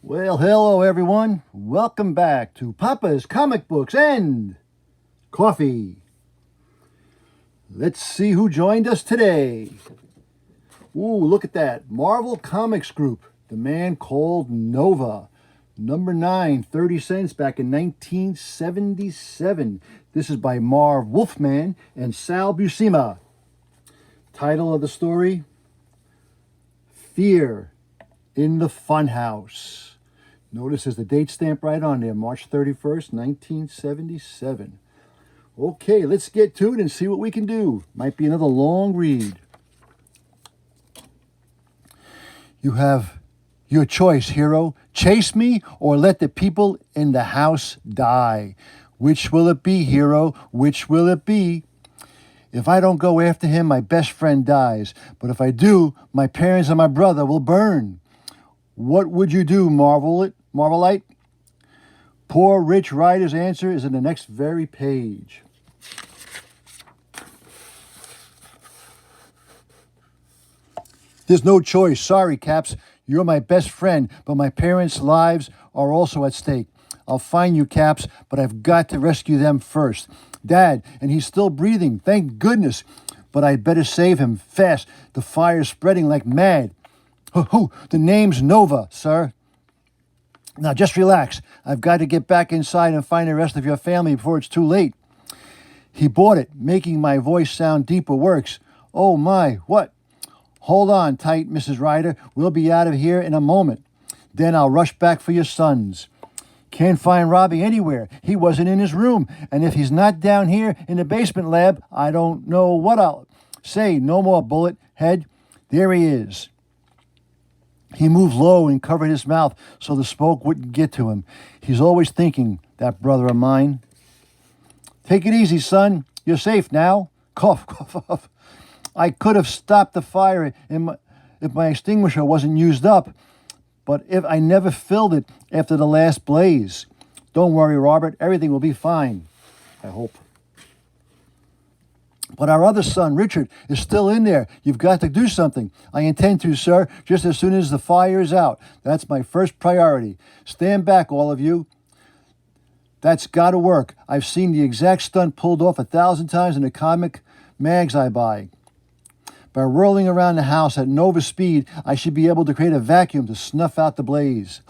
Well, hello everyone. Welcome back to Papa's Comic Books and Coffee. Let's see who joined us today. Ooh, look at that. Marvel Comics Group, The Man Called Nova. Number 9, 30 cents back in 1977. This is by Marv Wolfman and Sal Buscema. Title of the story, Fear in the Funhouse. Notice there's the date stamp right on there, March 31st, 1977. Okay, let's get to it and see what we can do. Might be another long read. You have your choice, hero. Chase me or let the people in the house die. Which will it be, hero? Which will it be? If I don't go after him, my best friend dies. But if I do, my parents and my brother will burn. What would you do, Marvelite? Poor Rich Rider's answer is in the next very page. There's no choice. Sorry, Caps. You're my best friend, but my parents' lives are also at stake. I'll find you, Caps, but I've got to rescue them first. Dad, and he's still breathing, thank goodness. But I'd better save him fast. The fire's spreading like mad. The name's Nova, sir. Now just relax. I've got to get back inside and find the rest of your family before it's too late. He bought it. Making my voice sound deeper works. Oh my, what? Hold on tight, Mrs. Ryder. We'll be out of here in a moment. Then I'll rush back for your sons. Can't find Robbie anywhere. He wasn't in his room. And if he's not down here in the basement lab, I don't know what I'll say. No more bullet head. There he is. He moved low and covered his mouth so the smoke wouldn't get to him. He's always thinking, that brother of mine. Take it easy, son. You're safe now. Cough, cough, cough. I could have stopped the fire if my extinguisher wasn't used up, but if I never filled it after the last blaze. Don't worry, Robert. Everything will be fine, I hope. But our other son, Richard, is still in there. You've got to do something. I intend to, sir, just as soon as the fire is out. That's my first priority. Stand back, all of you. That's got to work. I've seen the exact stunt pulled off 1,000 times in the comic mags I buy. By whirling around the house at Nova speed, I should be able to create a vacuum to snuff out the blaze.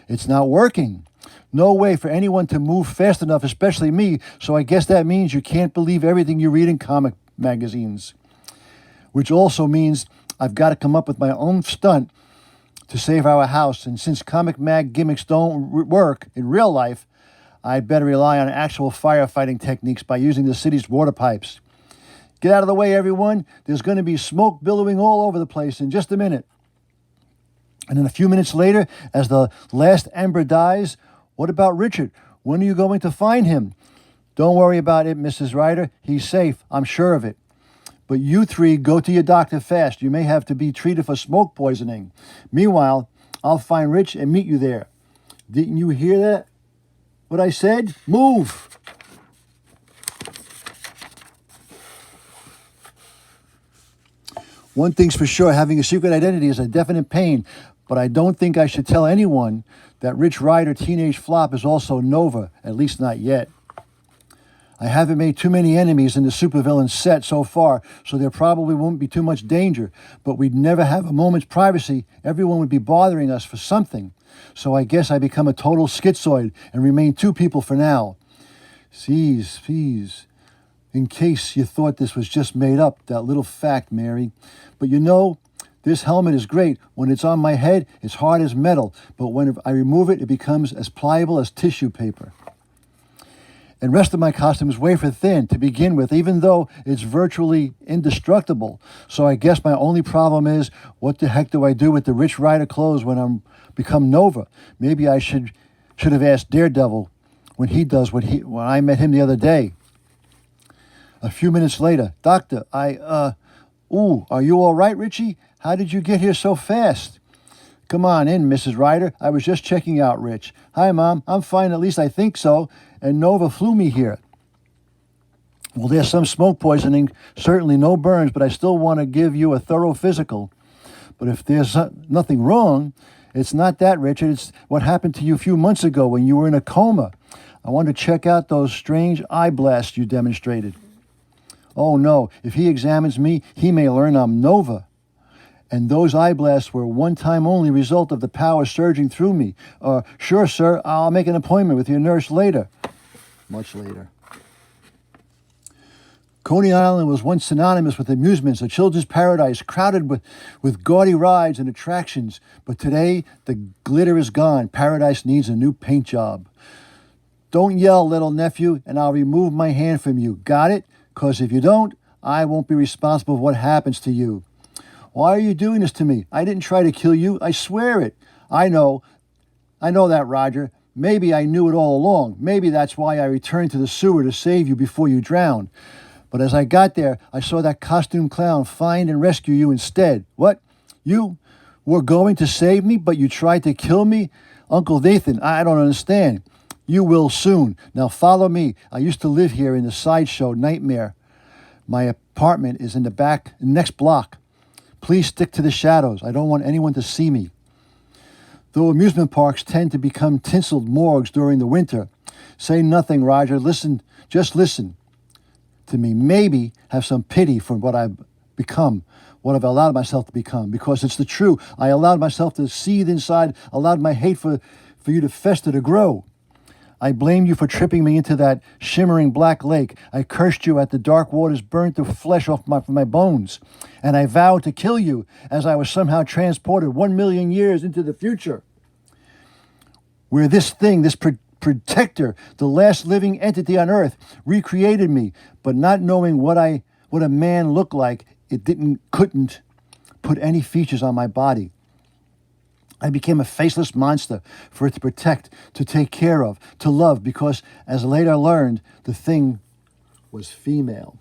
It's not working. No way for anyone to move fast enough, especially me, so I guess that means you can't believe everything you read in comic magazines. Which also means I've got to come up with my own stunt to save our house, and since comic mag gimmicks don't work in real life, I'd better rely on actual firefighting techniques by using the city's water pipes. Get out of the way, everyone. There's going to be smoke billowing all over the place in just a minute. And then a few minutes later, as the last ember dies, what about Richard? When are you going to find him? Don't worry about it, Mrs. Ryder. He's safe. I'm sure of it. But you three go to your doctor fast. You may have to be treated for smoke poisoning. Meanwhile, I'll find Rich and meet you there. Didn't you hear that? What I said? Move! One thing's for sure, having a secret identity is a definite pain, but I don't think I should tell anyone that Rich Rider Teenage Flop is also Nova, at least not yet. I haven't made too many enemies in the supervillain set so far, so there probably won't be too much danger, but we'd never have a moment's privacy. Everyone would be bothering us for something. So I guess I become a total schizoid and remain two people for now. Please. In case you thought this was just made up, that little fact, Mary. But you know, this helmet is great. When it's on my head, it's hard as metal. But when I remove it, it becomes as pliable as tissue paper. And rest of my costume is wafer thin to begin with, even though it's virtually indestructible. So I guess my only problem is, what the heck do I do with the Rich Rider clothes when I'm become Nova? Maybe I should have asked Daredevil when I met him the other day. A few minutes later, Doctor, are you all right, Richie? How did you get here so fast? Come on in, Mrs. Ryder. I was just checking out Rich. Hi, Mom. I'm fine, at least I think so. And Nova flew me here. Well, there's some smoke poisoning, certainly no burns, but I still want to give you a thorough physical. But if there's nothing wrong, It's not that, Richard. It's what happened to you a few months ago when you were in a coma. I want to check out those strange eye blasts you demonstrated. Oh no, if he examines me, he may learn I'm Nova. And those eye blasts were one-time only result of the power surging through me. Sure, sir, I'll make an appointment with your nurse later. Much later. Coney Island was once synonymous with amusements, a children's paradise crowded with gaudy rides and attractions. But today, the glitter is gone. Paradise needs a new paint job. Don't yell, little nephew, and I'll remove my hand from you. Got it? 'Cause if you don't, I won't be responsible for what happens to you. Why are you doing this to me? I didn't try to kill you. I swear it. I know that, Roger. Maybe I knew it all along. Maybe that's why I returned to the sewer to save you before you drowned. But as I got there, I saw that costume clown find and rescue you instead. What? You were going to save me, but you tried to kill me? Uncle Nathan, I don't understand. You will soon. Now follow me. I used to live here in the sideshow Nightmare. My apartment is in the next block. Please stick to the shadows. I don't want anyone to see me. Though amusement parks tend to become tinseled morgues during the winter, say nothing, Roger. Just listen to me. Maybe have some pity for what I've become, what I've allowed myself to become, because it's the truth. I allowed myself to seethe inside, allowed my hate for you to fester, to grow. I blamed you for tripping me into that shimmering black lake. I cursed you at the dark waters, burnt the flesh off my bones. And I vowed to kill you as I was somehow transported 1,000,000 years into the future. Where this thing, this protector, the last living entity on earth, recreated me, but not knowing what a man looked like, it couldn't put any features on my body. I became a faceless monster for it to protect, to take care of, to love, because, as later learned, the thing was female.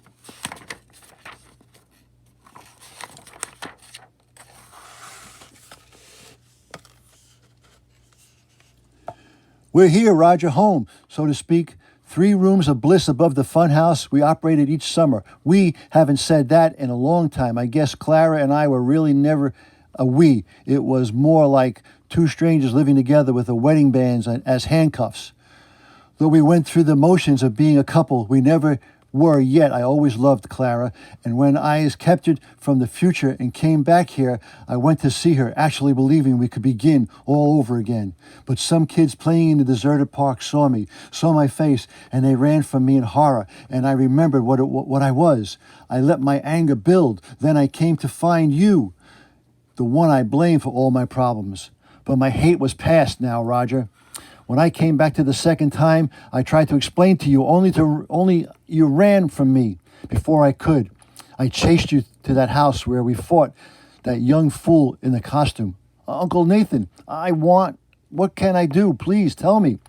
We're here, Roger, home, so to speak. 3 rooms of bliss above the Funhouse we operated each summer. We haven't said that in a long time. I guess Clara and I were really never a we. It was more like 2 strangers living together with the wedding bands as handcuffs. Though we went through the motions of being a couple, we never were yet. I always loved Clara, and when I was captured from the future and came back here, I went to see her, actually believing we could begin all over again. But some kids playing in the deserted park saw me, saw my face, and they ran from me in horror, and I remembered what I was. I let my anger build. Then I came to find you, the one I blame for all my problems. But my hate was past now, Roger. When I came back to the second time, I tried to explain to you, only you ran from me before I could. I chased you to that house where we fought that young fool in the costume. Uncle Nathan, what can I do? Please tell me.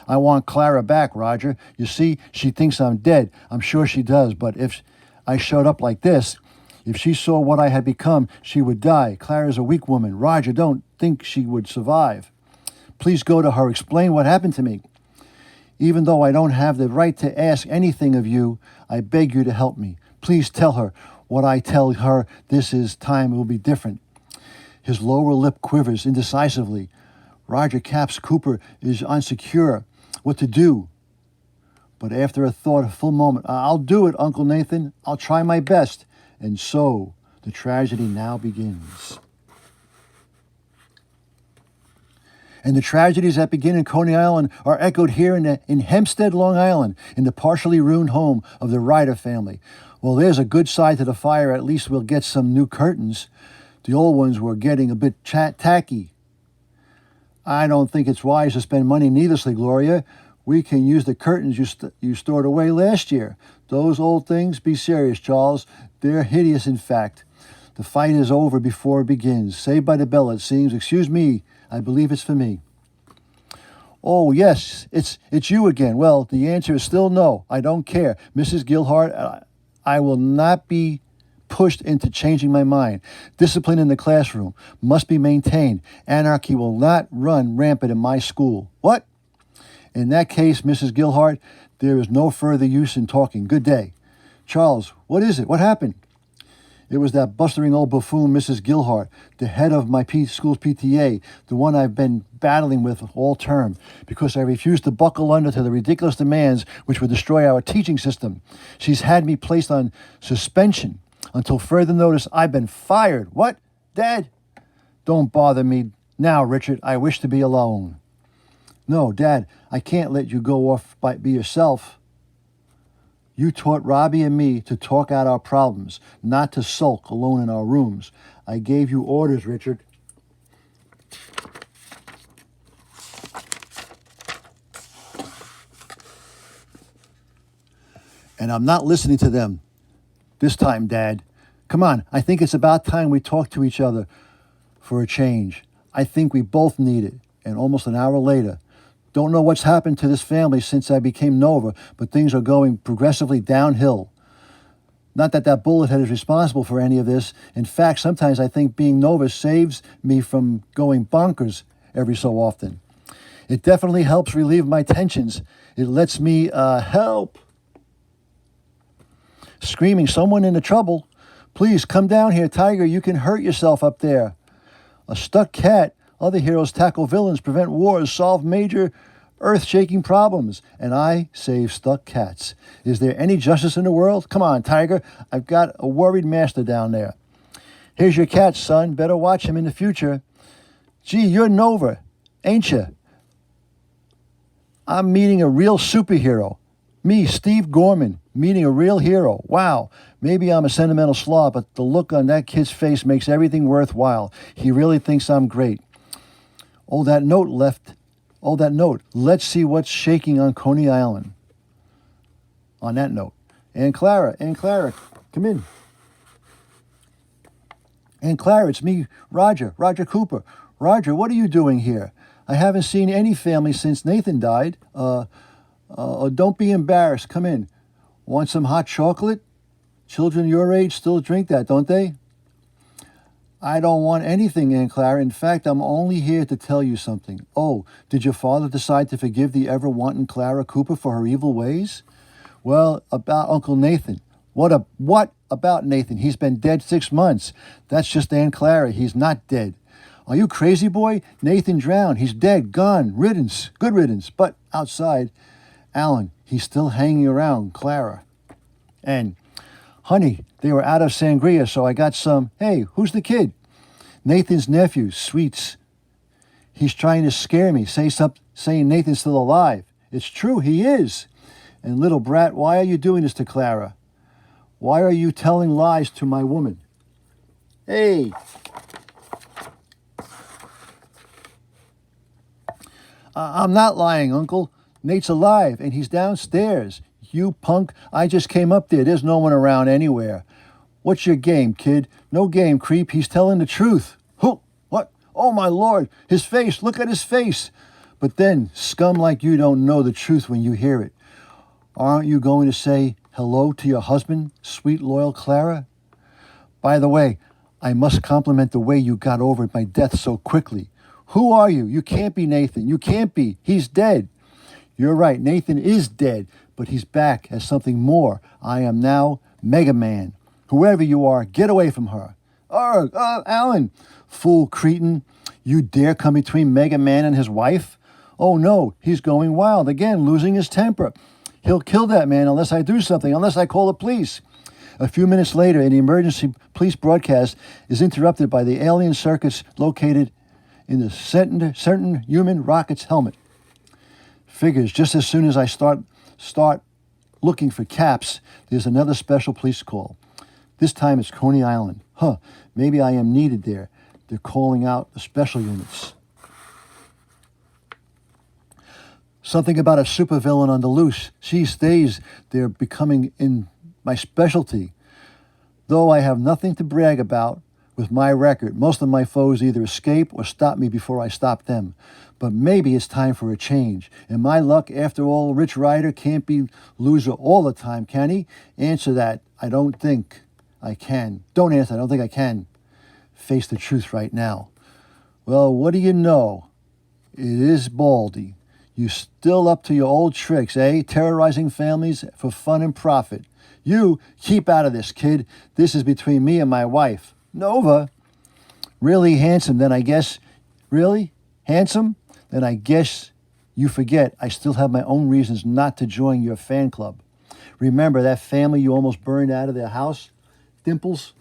I want Clara back, Roger. You see, she thinks I'm dead. I'm sure she does, but if I showed up like this, if she saw what I had become, she would die. Clara's a weak woman. Roger, don't think she would survive. Please go to her. Explain what happened to me. Even though I don't have the right to ask anything of you, I beg you to help me. Please tell her what I tell her. This time will be different. His lower lip quivers indecisively. Roger Capps Cooper is unsecure what to do. But after a full moment, I'll do it, Uncle Nathan. I'll try my best. And so the tragedy now begins. And the tragedies that begin in Coney Island are echoed here in Hempstead, Long Island, in the partially ruined home of the Ryder family. Well, there's a good side to the fire. At least we'll get some new curtains. The old ones were getting a bit tacky. I don't think it's wise to spend money needlessly, Gloria. We can use the curtains you stored away last year. Those old things, be serious, Charles. They're hideous, in fact. The fight is over before it begins. Saved by the bell, it seems. Excuse me, I believe it's for me. Oh, yes, it's you again. Well, the answer is still no. I don't care. Mrs. Gilhart, I will not be pushed into changing my mind. Discipline in the classroom must be maintained. Anarchy will not run rampant in my school. What? In that case, Mrs. Gilhart, there is no further use in talking. Good day. Charles, what is it? What happened? It was that blustering old buffoon, Mrs. Gilhart, the head of my school's PTA, the one I've been battling with all term, because I refused to buckle under to the ridiculous demands which would destroy our teaching system. She's had me placed on suspension until further notice. I've been fired. What, Dad? Don't bother me now, Richard. I wish to be alone. No, Dad, I can't let you go off be yourself. You taught Robbie and me to talk out our problems, not to sulk alone in our rooms. I gave you orders, Richard. And I'm not listening to them this time, Dad. Come on, I think it's about time we talk to each other for a change. I think we both need it. And almost an hour later, don't know what's happened to this family since I became Nova, but things are going progressively downhill. Not that that bullethead is responsible for any of this. In fact, sometimes I think being Nova saves me from going bonkers every so often. It definitely helps relieve my tensions. It lets me help. Screaming, someone in trouble. Please come down here, Tiger. You can hurt yourself up there. A stuck cat. Other heroes tackle villains, prevent wars, solve major earth-shaking problems, and I save stuck cats. Is there any justice in the world? Come on, Tiger. I've got a worried master down there. Here's your cat, son. Better watch him in the future. Gee, you're Nova, ain't you? I'm meeting a real superhero. Me, Steve Gorman, meeting a real hero. Wow. Maybe I'm a sentimental slob, but the look on that kid's face makes everything worthwhile. He really thinks I'm great. Oh, that note. Let's see what's shaking on Coney Island. On that note. Aunt Clara, come in. Aunt Clara, it's me, Roger Cooper. Roger, what are you doing here? I haven't seen any family since Nathan died. Don't be embarrassed. Come in. Want some hot chocolate? Children your age still drink that, don't they? I don't want anything, Aunt Clara. In fact, I'm only here to tell you something. Oh, did your father decide to forgive the ever-wanton Clara Cooper for her evil ways? Well, about Uncle Nathan. What about Nathan? He's been dead 6 months. That's just Aunt Clara. He's not dead. Are you crazy, boy? Nathan drowned. He's dead, gone, riddance, good riddance. But outside, Alan, he's still hanging around Clara. And, honey, they were out of sangria, so I got some. Hey, who's the kid? Nathan's nephew, Sweets. He's trying to scare me, saying Nathan's still alive. It's true, he is. And little brat, why are you doing this to Clara? Why are you telling lies to my woman? Hey. I'm not lying, Uncle. Nate's alive, and he's downstairs. You punk, I just came up there. There's no one around anywhere. What's your game, kid? No game, creep. He's telling the truth. Who? What? Oh, my Lord. His face. Look at his face. But then, scum like you don't know the truth when you hear it. Aren't you going to say hello to your husband, sweet, loyal Clara? By the way, I must compliment the way you got over my death so quickly. Who are you? You can't be Nathan. You can't be. He's dead. You're right. Nathan is dead, but he's back as something more. I am now Mega Man. Whoever you are, get away from her. Alan, fool cretin. You dare come between Mega Man and his wife? Oh, no, he's going wild again, losing his temper. He'll kill that man unless I do something, unless I call the police. A few minutes later, an emergency police broadcast is interrupted by the alien circuits located in the certain human rocket's helmet. Figures just as soon as I start looking for caps, there's another special police call. This time it's Coney Island. Maybe I am needed there. They're calling out the special units. Something about a supervillain on the loose. These days, they're becoming in my specialty. Though I have nothing to brag about with my record, most of my foes either escape or stop me before I stop them. But maybe it's time for a change. And my luck, after all, Rich Rider can't be loser all the time, can he? Answer that. I don't think I can. Don't answer. I don't think I can face the truth right now. Well, what do you know? It is Baldy. You still up to your old tricks, eh? Terrorizing families for fun and profit. You keep out of this, kid. This is between me and my wife. Nova? Really handsome, then I guess. Really? Handsome? Then I guess you forget I still have my own reasons not to join your fan club. Remember that family you almost burned out of their house? Dimples?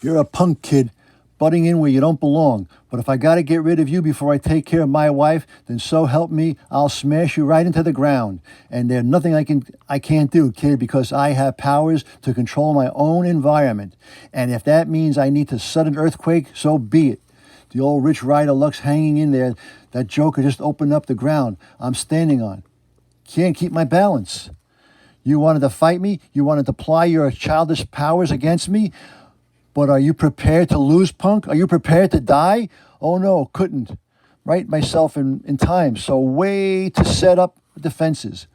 You're a punk kid, butting in where you don't belong. But if I gotta get rid of you before I take care of my wife, then so help me, I'll smash you right into the ground. And there's nothing I can't do, kid, because I have powers to control my own environment. And if that means I need to sudden earthquake, so be it. The old Rich Rider Lux hanging in there, that joker just opened up the ground I'm standing on. Can't keep my balance. You wanted to fight me? You wanted to apply your childish powers against me? But are you prepared to lose, punk? Are you prepared to die? Oh no, couldn't. Right myself in time, so way to set up defenses.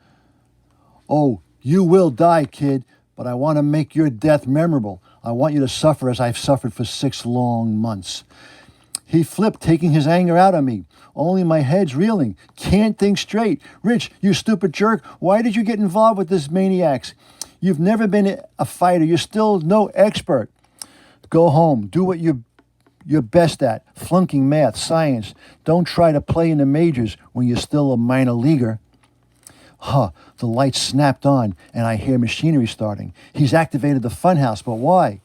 Oh, you will die, kid, but I want to make your death memorable. I want you to suffer as I've suffered for 6 long months. He flipped, taking his anger out on me. Only my head's reeling. Can't think straight. Rich, you stupid jerk, why did you get involved with this maniacs? You've never been a fighter. You're still no expert. Go home. Do what you're best at. Flunking math, science. Don't try to play in the majors when you're still a minor leaguer. The lights snapped on, and I hear machinery starting. He's activated the Funhouse, but why?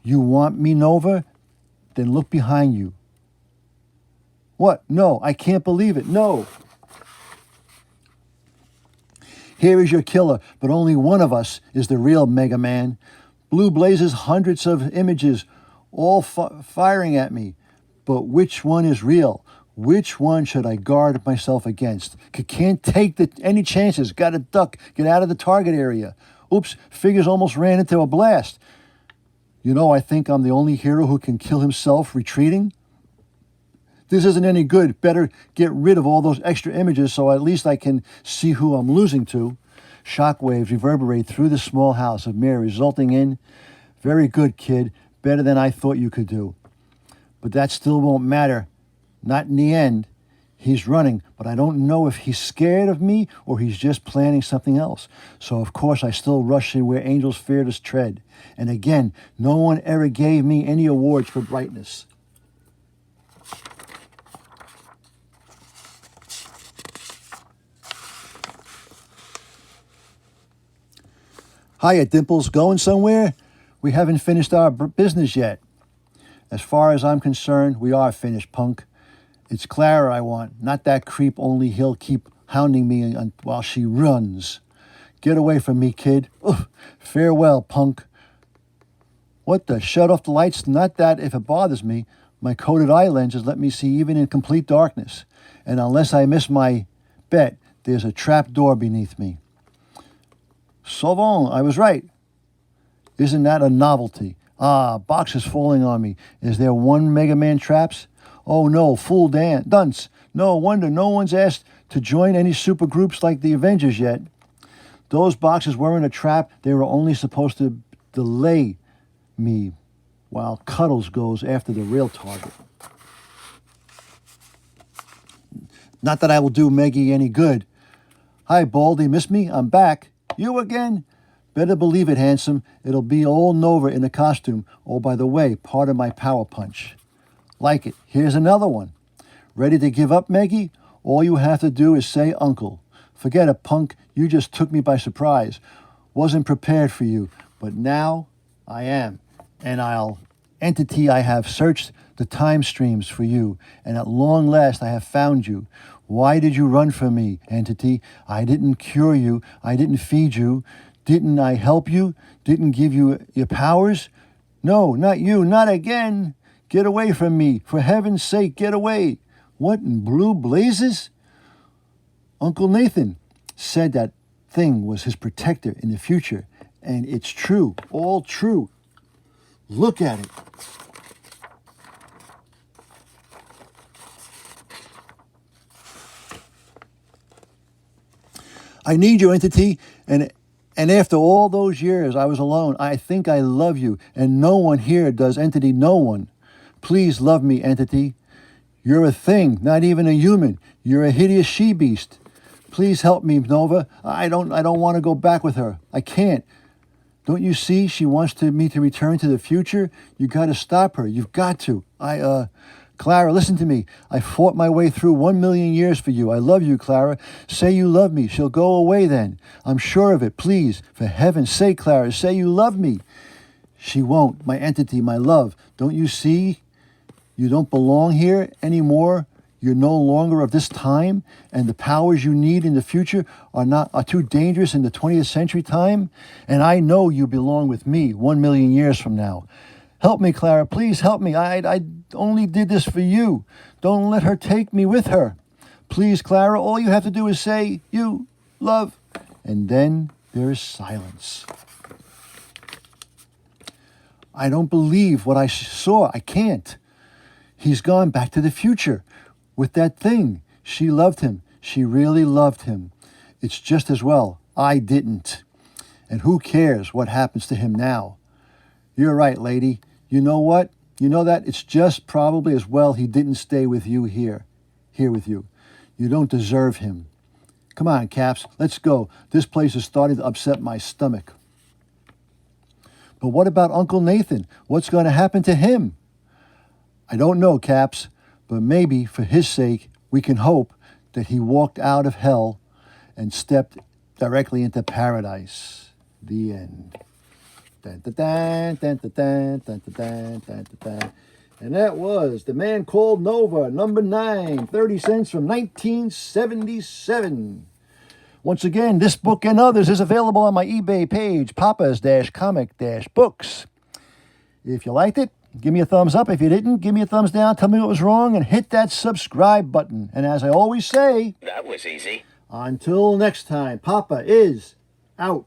You want me, Nova? Then look behind you. What? No, I can't believe it. No. Here is your killer, but only one of us is the real Mega Man. Blue blazes, hundreds of images, all firing at me. But which one is real? Which one should I guard myself against? Can't take any chances. Got to duck. Get out of the target area. Oops, figures almost ran into a blast. You know, I think I'm the only hero who can kill himself retreating. This isn't any good. Better get rid of all those extra images so at least I can see who I'm losing to. Shockwaves reverberate through the small house of mirror, resulting in, very good, kid, better than I thought you could do. But that still won't matter. Not in the end. He's running, but I don't know if he's scared of me or he's just planning something else. So, of course, I still rush in where angels fear to tread. And again, no one ever gave me any awards for brightness. Hiya, Dimples. Going somewhere? We haven't finished our business yet. As far as I'm concerned, we are finished, punk. It's Clara I want, not that creep, only he'll keep hounding me while she runs. Get away from me, kid. Ugh. Farewell, punk. What the? Shut off the lights? Not that if it bothers me. My coated eye lenses let me see even in complete darkness. And unless I miss my bet, there's a trap door beneath me. Sauvons, I was right. Isn't that a novelty? Box is falling on me. Is there one Mega Man traps? Oh no, fool dunce. No wonder no one's asked to join any super groups like the Avengers yet. Those boxes weren't a trap. They were only supposed to delay me while Cuddles goes after the real target. Not that I will do Meggie any good. Hi, Baldy, miss me? I'm back. You again? Better believe it, handsome. It'll be old Nova in a costume. Oh, by the way, part of my power punch. Like it. Here's another one. Ready to give up, Meggie? All you have to do is say uncle. Forget it, punk. You just took me by surprise. Wasn't prepared for you. But now I am. And Entity, I have searched the time streams for you. And at long last I have found you. Why did you run from me, Entity? I didn't cure you. I didn't feed you. Didn't I help you? Didn't give you your powers? No, not you. Not again. Get away from me. For heaven's sake, get away. What in blue blazes? Uncle Nathan said that thing was his protector in the future. And it's true. All true. Look at it. I need you, Entity, and after all those years I was alone, I think I love you, and no one here does, Entity, no one. Please love me, entity. You're a thing, not even a human. You're a hideous she-beast. Please help me, Nova. I don't want to go back with her. I can't. Don't you see she wants me to return to the future? You got to stop her. You've got to. Clara, listen to me. I fought my way through 1,000,000 years for you. I love you, Clara. Say you love me. She'll go away then. I'm sure of it. Please, for heaven's sake, Clara, say you love me. She won't. My entity, my love. Don't you see? You don't belong here anymore. You're no longer of this time, and the powers you need in the future are too dangerous in the 20th century time. And I know you belong with me 1,000,000 years from now. Help me, Clara. Please help me. I only did this for you. Don't let her take me with her. Please, Clara, all you have to do is say, you love. And then there is silence. I don't believe what I saw. I can't. He's gone back to the future with that thing. She loved him. She really loved him. It's just as well I didn't. And who cares what happens to him now? You're right, lady. You know what? You know that it's just probably as well he didn't stay with you here with you. You don't deserve him. Come on, Caps, let's go. This place is starting to upset my stomach. But what about Uncle Nathan? What's going to happen to him? I don't know, Caps, but maybe for his sake, we can hope that he walked out of hell and stepped directly into paradise. The end. Dun, dun, dun, dun, dun, dun, dun, dun, dun, dun, dun. And that was The Man Called Nova, number 9, 30 cents from 1977. Once again, this book and others is available on my eBay page, Papa's-Comic-Books. If you liked it, give me a thumbs up. If you didn't, give me a thumbs down. Tell me what was wrong and hit that subscribe button. And as I always say, that was easy. Until next time, Papa is out.